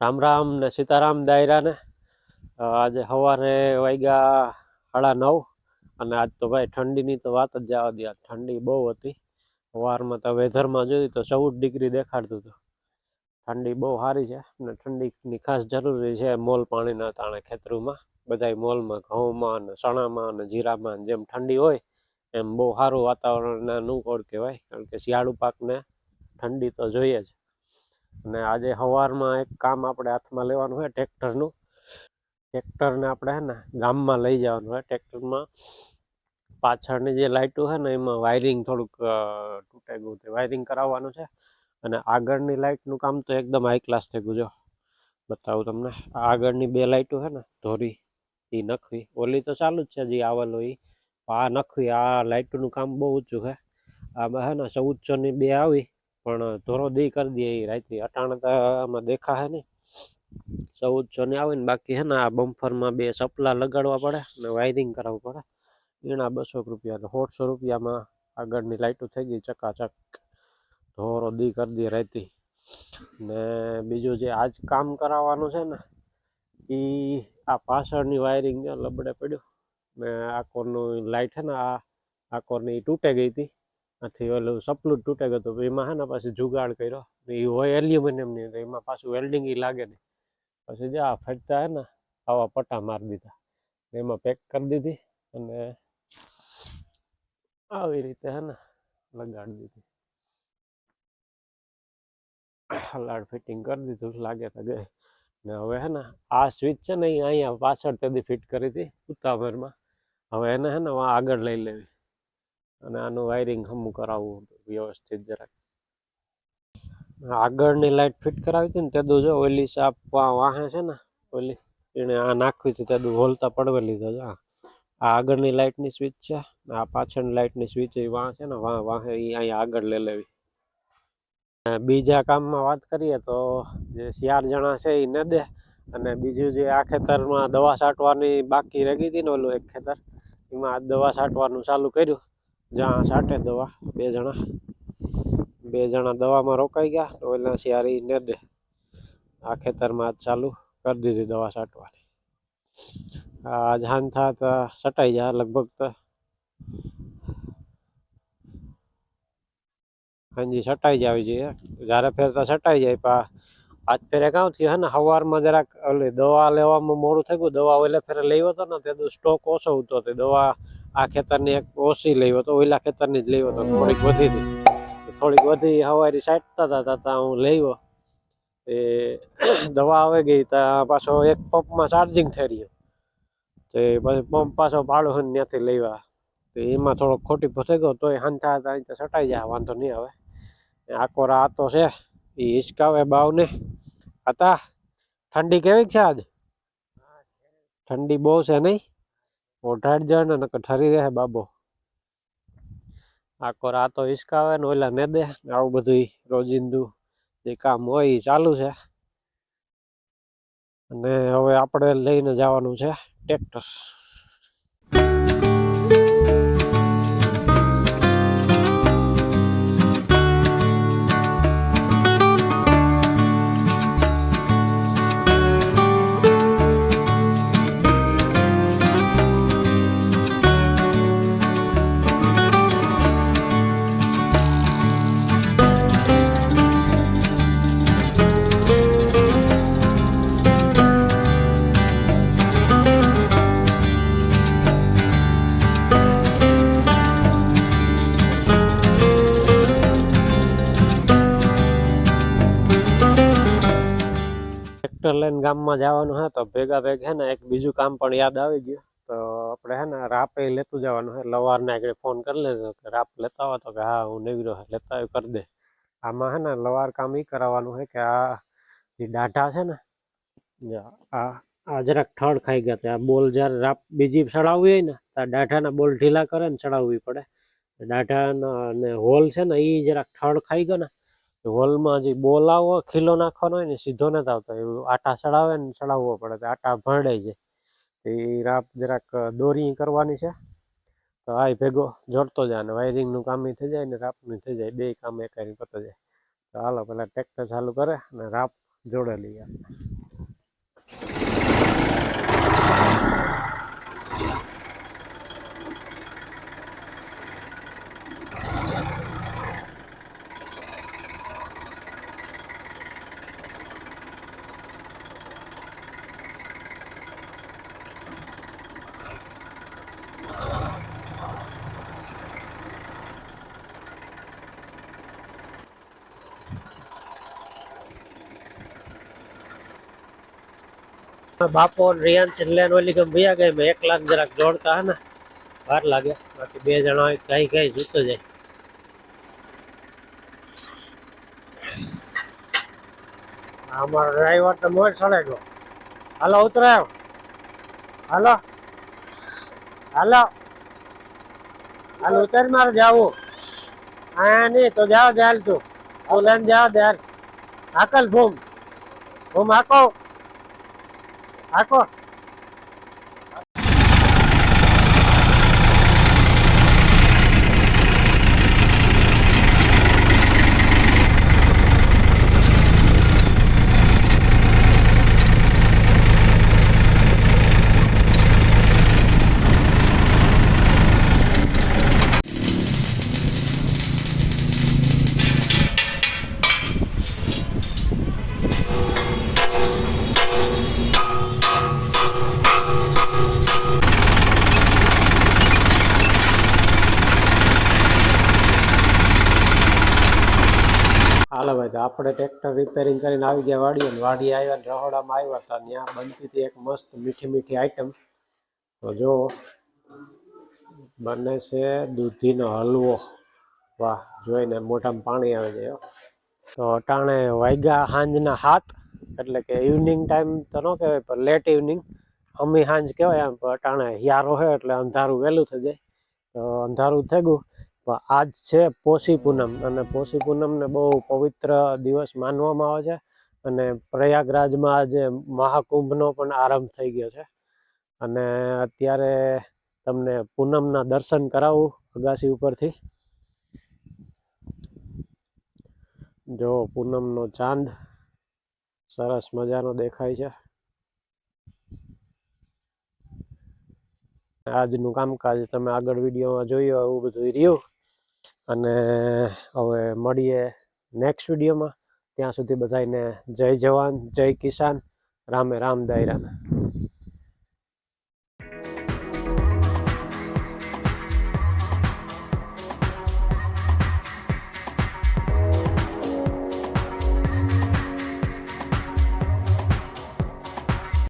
રામ રામ ને સીતારામ દાયરા ને આજે સવારે વાગ્યા 9:30 અને આજ તો ભાઈ ઠંડીની તો વાત જ જવા દે. ઠંડી બહુ હતી. સવારમાં તો વેધરમાં જોયું તો 14 ડિગ્રી દેખાડતું હતું. ઠંડી બહુ સારી છે ને ઠંડીની ખાસ જરૂરી છે મોલ પાણીના તાણે ખેતરોમાં બધાય મોલમાં ઘઉંમાં ને ચણામાં ને જીરામાં જેમ ઠંડી હોય એમ બહુ સારું વાતાવરણ અનુકૂળ કહેવાય, કારણ કે શિયાળુ પાકને ઠંડી તો જોઈએ જ. અને આજે સવારમાં એક કામ આપણે હાથમાં લેવાનું હોય ટ્રેક્ટરનું. ટ્રેક્ટરને આપણે હે ને ગામમાં લઈ જવાનું હોય. ટ્રેક્ટરમાં પાછળની જે લાઇટો છે ને એમાં વાયરિંગ થોડુંક તૂટે ગયું છે, વાયરિંગ કરાવવાનું છે. અને આગળની લાઇટનું કામ તો એકદમ હાઈ ક્લાસ થઈ ગયું. જો બતાવું તમને, આગળની 2 લાઇટો છે ને ધોરી એ નખવી, ઓલી તો ચાલુ જ છે જે આવેલો એ, આ નખવી. આ લાઇટોનું કામ બહુ ઊંચું છે. આમાં છે ને 1400ની 2 આવી પણ ધોરો દી કરી દે એ રાતની. અટાણે તો આમાં દેખા હે નહીં, 1400ની આવે ને બાકી હે ને આ બમ્ફરમાં 2 સપલા લગાડવા પડે અને વાયરિંગ કરાવવું પડે. એના 200 રૂપિયા, 150 રૂપિયામાં આગળની લાઇટો થઈ ગઈ ચકાચક. ધોરો દી કરી દે રાતી. ને બીજું જે આજ કામ કરાવવાનું છે ને એ આ પાછળની વાયરિંગ લબડે પડ્યું ને આ કોરનું લાઇટ છે ને આ કોરની તૂટે ગઈ હતી. આથી ઓલું સપલું જ તૂટે ગયું હતું. એમાં હે ને પછી જુગાડ કર્યો. એ હોય એલ્યુમિનિયમની, એમાં પાછું વેલ્ડિંગ લાગે નહીં. પછી જે આ ફરતા હે ને આવા પટ્ટા મારી દીધા, એમાં પેક કરી દીધી અને આવી રીતે હે ને લગાડી દીધી. લાડ ફિટિંગ કરી દીધું, લાગે તો ગઈ. ને હવે હે ને આ સ્વિચ છે ને એ અહીંયા પાછળ તેથી ફિટ કરી હતી ઉતાવળમાં. હવે એને હે ને આગળ લઈ લેવી અને આનું વાયરિંગ હમું કરાવવું વ્યવસ્થિત જરાક. આગળની લાઇટ ફિટ કરાવી હતી ને તેદું જો ઓલી સાપ વાહે છે ને ઓલી એને આ નાખવી હતી તેદું હોલતા પડવે લીધો છે. આ આગળની લાઇટની સ્વિચ છે, આ પાછળની લાઇટની સ્વિચ એ વાહ છે ને વાહે એ અહીંયા આગળ લઈ લેવી. બીજા કામમાં વાત કરીએ તો જે 4 જણા છે એ ન દે. અને બીજું જે આ ખેતરમાં દવા છાંટવાની બાકી રહી હતી ને ઓલું એક ખેતર, એમાં દવા છાંટવાનું ચાલુ કર્યું. જ્યાં છાંટે દવા 2 જણા દવામાં રોકાઈ ગયા. ઓલા 4 ન દે. આ ખેતરમાં આજ ચાલુ કરી દીધી દવા છાંટવાની. આજ હાન થાત છટાઈ જાય લગભગ તો હાજી છટાઈ જ આવી જોઈએ. જ્યારે ફેર તો છટાઈ જાય પણ આજ ફેરે કાં થયું હે ને સવારમાં જરાક ઓલી દવા લેવામાં મોડું થઈ ગયું. દવા ઓલે ફેરે લેવો હતો ને તેદું સ્ટોક ઓછો હતો. તે દવા આ ખેતરની એક ઓછી લેવો હતો, ઓલા ખેતરની જ લેવો હતો. થોડીક વધી હતી, થોડીક વધી સવારે છાંટતા હતા હું લેવો એ દવા આવી ગઈ ત્યાં પાછો એક પંપમાં ચાર્જિંગ થઈ રહ્યું. તો પછી પંપ પાછો ભાડો હોય ત્યાંથી લેવા, તો એમાં થોડોક ખોટી થઈ ગયો. તોય હાંતા હતા અહીં તો છટાઈ જાય, વાંધો નહીં આવે. આકોરા આ તો છે એ હિસકાવે બાવને હતા. ઠંડી કેવી છે આજ? ઠંડી બહુ છે નહીં? ઓઢાડ જાય ને ઠરી રહે બાબો. આકોરા આ તો હિસકાવે ને ઓલા ને દે. આવું બધું રોજિંદુ જે કામ હોય એ ચાલુ છે. અને હવે આપણે લઈને જવાનું છે ટ્રેક્ટર. ટ્રેક્ટર લઈને ગામમાં જવાનું હે તો ભેગા હે ને એક બીજું કામ પણ યાદ આવી ગયું. તો આપણે હે ને રાપે લેતું જવાનું હે. લવારને આગળ ફોન કરી લેજો કે રાપ લેતા આવો, તો કે હા હું નેવરો લેતા આવ્યો કરી દે. આમાં હે ને લવાર કામ એ કરાવવાનું છે કે આ જે દાઢા છે ને આ જરાક ઠળ ખાઈ ગયા. ત્યાં બોલ જ્યારે રાપ બીજી ચડાવવી હોય ને તો દાઢાના બોલ ઢીલા કરે ને ચડાવવી પડે. દાઢાના અને હોલ છે ને એ જરાક ઠળ ખાઈ ગયો ને હોલમાં જે બોલ આવો ખીલો નાખવાનો હોય ને સીધો નથી આવતો. એવું આટા ચડાવે ને ચડાવવો પડે તો આટા ભરડાઈ જાય. એ રાપ જરાક દોરી કરવાની છે. તો આ ભેગો જોડતો જાય ને વાયરિંગનું કામ થઈ જાય ને રાપનું થઈ જાય. 2 કામ એક પતી જાય. તો હાલો પેલા ટ્રેક્ટર ચાલુ કરે અને રાપ જોડેલી. બાપો રિયાન ચિલ્લેન ઓલી ગમ ભૈયા ગઈ મેં 1 લાખ જરાક જોડતા હે ને વાર લાગે, બાકી 2 જણા કઈ કઈ જૂતો જાય. અમારો ડ્રાઈવર તો મોર સડે ગયો. હાલો ઉતરાવ, હાલો હાલો હાલો ઉતર મારે જાવું. હા નહીં તો જાઓ દે તું લઈને જાઓ દે હાકલ ભૂમ ભૂમ હાકો હાકો. હાલો ભાઈ, તો આપણે ટ્રેક્ટર રિપેરિંગ કરીને આવી ગયા વાડીએ. વાડી આવ્યા ને રહોડામાં આવ્યા હતા, ત્યાં બનતી હતી એક મસ્ત મીઠી મીઠી આઈટમ. તો જો બને છે દૂધીનો હલવો. વાહ, જોઈને મોઢામાં પાણી આવી જાય. તો અટાણે વાગ્યા સાંજના 7, એટલે કે ઇવનિંગ ટાઈમ તો ન કહેવાય પણ લેટ ઇવનિંગ, અમી સાંજ કહેવાય આમ. અટાણે હિયારો છે એટલે અંધારું વહેલું થઈ જાય. તો અંધારું થઈ ગયું. આજ છે પોષી પૂનમ, અને પોષી પૂનમને બહુ પવિત્ર દિવસ માનવામાં આવે છે. અને પ્રયાગરાજમાં આજે મહાકુંભનો પણ આરંભ થઈ ગયો છે. અને અત્યારે તમને પૂનમના દર્શન કરાવું અગાસી ઉપરથી. જો પૂનમનો ચાંદ સરસ મજાનો દેખાય છે. આજનું કામકાજ તમે આગળ વિડીયોમાં જોયું એવું બધું રહ્યું. અને હવે મળીએ નેક્સ્ટ વિડીયોમાં. ત્યાં સુધી બધાને જય જવાન જય કિસાન, રામે રામ દાયરા.